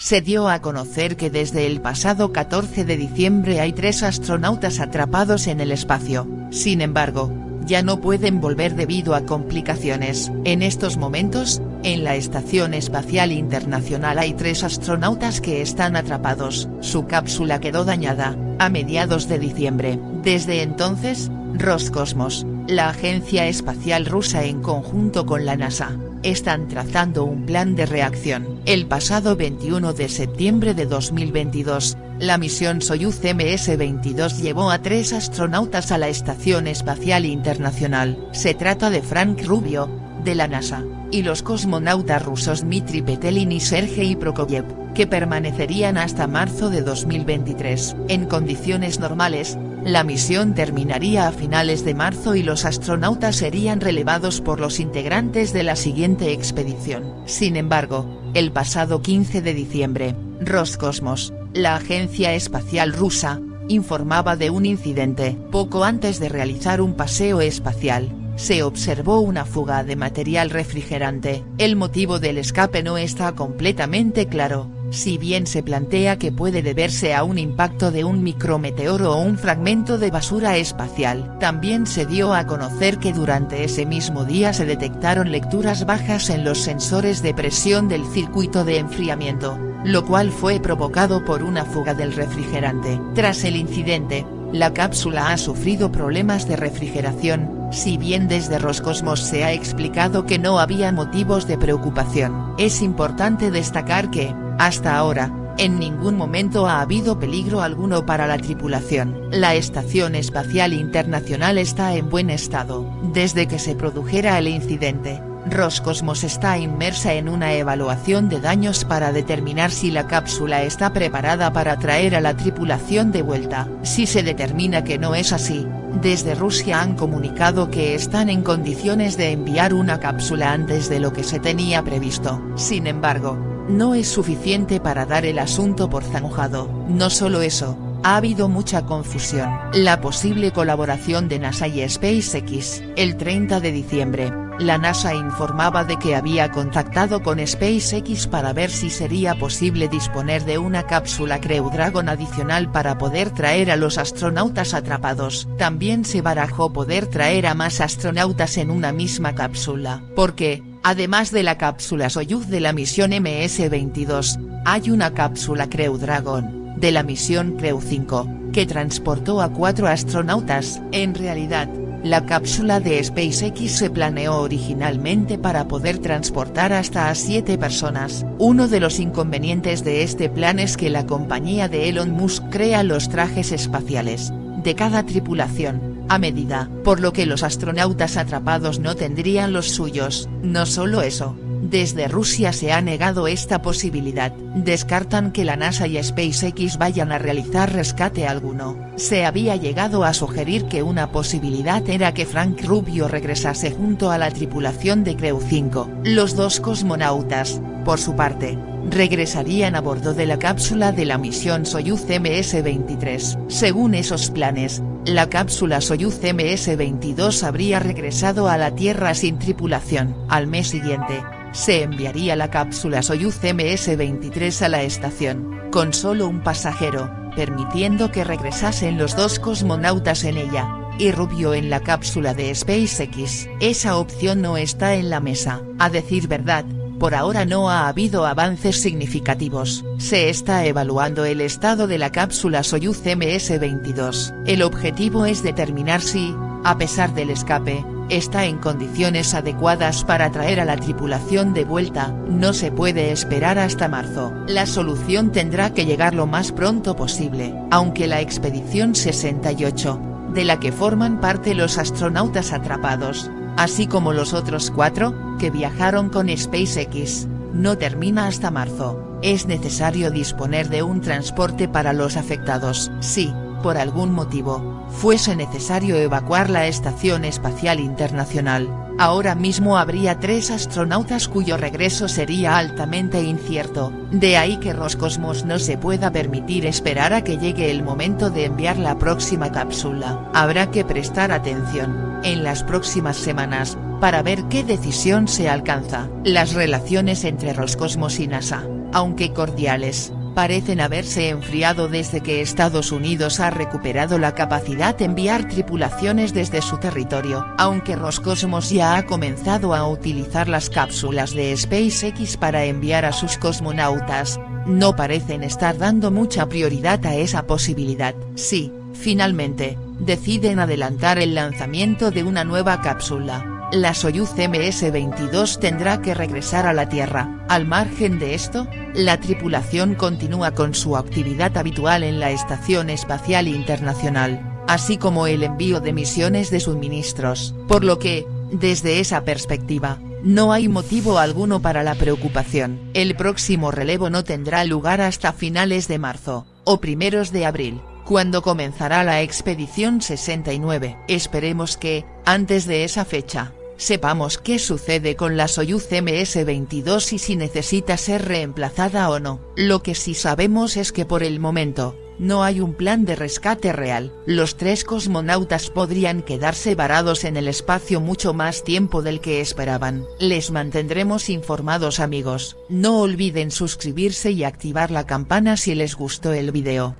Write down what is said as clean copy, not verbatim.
se dio a conocer que desde el pasado 14 de diciembre hay 3 astronautas atrapados en el espacio. Sin embargo, ya no pueden volver debido a complicaciones. En estos momentos, en la Estación Espacial Internacional hay 3 astronautas que están atrapados. Su cápsula quedó dañada a mediados de diciembre. Desde entonces, Roscosmos, la agencia espacial rusa en conjunto con la NASA, están trazando un plan de reacción. El pasado 21 de septiembre de 2022, la misión Soyuz MS-22 llevó a 3 astronautas a la Estación Espacial Internacional. Se trata de Frank Rubio, de la NASA, y los cosmonautas rusos Dmitry Petelin y Sergei Prokofiev, que permanecerían hasta marzo de 2023. En condiciones normales, la misión terminaría a finales de marzo y los astronautas serían relevados por los integrantes de la siguiente expedición. Sin embargo, el pasado 15 de diciembre, Roscosmos, la agencia espacial rusa, informaba de un incidente. Poco antes de realizar un paseo espacial, se observó una fuga de material refrigerante. El motivo del escape no está completamente claro, si bien se plantea que puede deberse a un impacto de un micrometeoro o un fragmento de basura espacial. También se dio a conocer que durante ese mismo día se detectaron lecturas bajas en los sensores de presión del circuito de enfriamiento, lo cual fue provocado por una fuga del refrigerante. Tras el incidente, la cápsula ha sufrido problemas de refrigeración, si bien desde Roscosmos se ha explicado que no había motivos de preocupación. Es importante destacar que, hasta ahora, en ningún momento ha habido peligro alguno para la tripulación. La Estación Espacial Internacional está en buen estado. Desde que se produjera el incidente, Roscosmos está inmersa en una evaluación de daños para determinar si la cápsula está preparada para traer a la tripulación de vuelta. Si se determina que no es así, desde Rusia han comunicado que están en condiciones de enviar una cápsula antes de lo que se tenía previsto. Sin embargo, no es suficiente para dar el asunto por zanjado. No solo eso, ha habido mucha confusión. La posible colaboración de NASA y SpaceX. El 30 de diciembre, la NASA informaba de que había contactado con SpaceX para ver si sería posible disponer de una cápsula Crew Dragon adicional para poder traer a los astronautas atrapados. También se barajó poder traer a más astronautas en una misma cápsula. Porque, además de la cápsula Soyuz de la misión MS-22, hay una cápsula Crew Dragon, de la misión Crew 5, que transportó a 4 astronautas. En realidad, la cápsula de SpaceX se planeó originalmente para poder transportar hasta a 7 personas. Uno de los inconvenientes de este plan es que la compañía de Elon Musk crea los trajes espaciales de cada tripulación a medida, por lo que los astronautas atrapados no tendrían los suyos. No solo eso, desde Rusia se ha negado esta posibilidad. Descartan que la NASA y SpaceX vayan a realizar rescate alguno. Se había llegado a sugerir que una posibilidad era que Frank Rubio regresase junto a la tripulación de Crew 5. Los 2 cosmonautas, por su parte, regresarían a bordo de la cápsula de la misión Soyuz MS-23. Según esos planes, la cápsula Soyuz MS-22 habría regresado a la Tierra sin tripulación. Al mes siguiente, se enviaría la cápsula Soyuz MS-23 a la estación, con solo un pasajero, permitiendo que regresasen los 2 cosmonautas en ella, y Rubio en la cápsula de SpaceX. Esa opción no está en la mesa. A decir verdad, por ahora no ha habido avances significativos. Se está evaluando el estado de la cápsula Soyuz MS-22. El objetivo es determinar si, a pesar del escape, está en condiciones adecuadas para traer a la tripulación de vuelta. No se puede esperar hasta marzo. La solución tendrá que llegar lo más pronto posible. Aunque la expedición 68, de la que forman parte los astronautas atrapados, así como los otros 4, que viajaron con SpaceX, no termina hasta marzo, es necesario disponer de un transporte para los afectados. Si, por algún motivo, fuese necesario evacuar la Estación Espacial Internacional, ahora mismo habría 3 astronautas cuyo regreso sería altamente incierto. De ahí que Roscosmos no se pueda permitir esperar a que llegue el momento de enviar la próxima cápsula. Habrá que prestar atención, en las próximas semanas, para ver qué decisión se alcanza. Las relaciones entre Roscosmos y NASA aunque cordiales, parecen haberse enfriado desde que Estados Unidos ha recuperado la capacidad de enviar tripulaciones desde su territorio. Aunque Roscosmos ya ha comenzado a utilizar las cápsulas de SpaceX para enviar a sus cosmonautas, no parecen estar dando mucha prioridad a esa posibilidad. Sí, finalmente, deciden adelantar el lanzamiento de una nueva cápsula. La Soyuz MS-22 tendrá que regresar a la Tierra. Al margen de esto, la tripulación continúa con su actividad habitual en la Estación Espacial Internacional, así como el envío de misiones de suministros, por lo que, desde esa perspectiva, no hay motivo alguno para la preocupación. El próximo relevo no tendrá lugar hasta finales de marzo, o primeros de abril, cuando comenzará la expedición 69. Esperemos que, antes de esa fecha, sepamos qué sucede con la Soyuz MS-22 y si necesita ser reemplazada o no. Lo que sí sabemos es que por el momento, no hay un plan de rescate real. Los 3 cosmonautas podrían quedarse varados en el espacio mucho más tiempo del que esperaban. Les mantendremos informados, amigos. No olviden suscribirse y activar la campana si les gustó el video.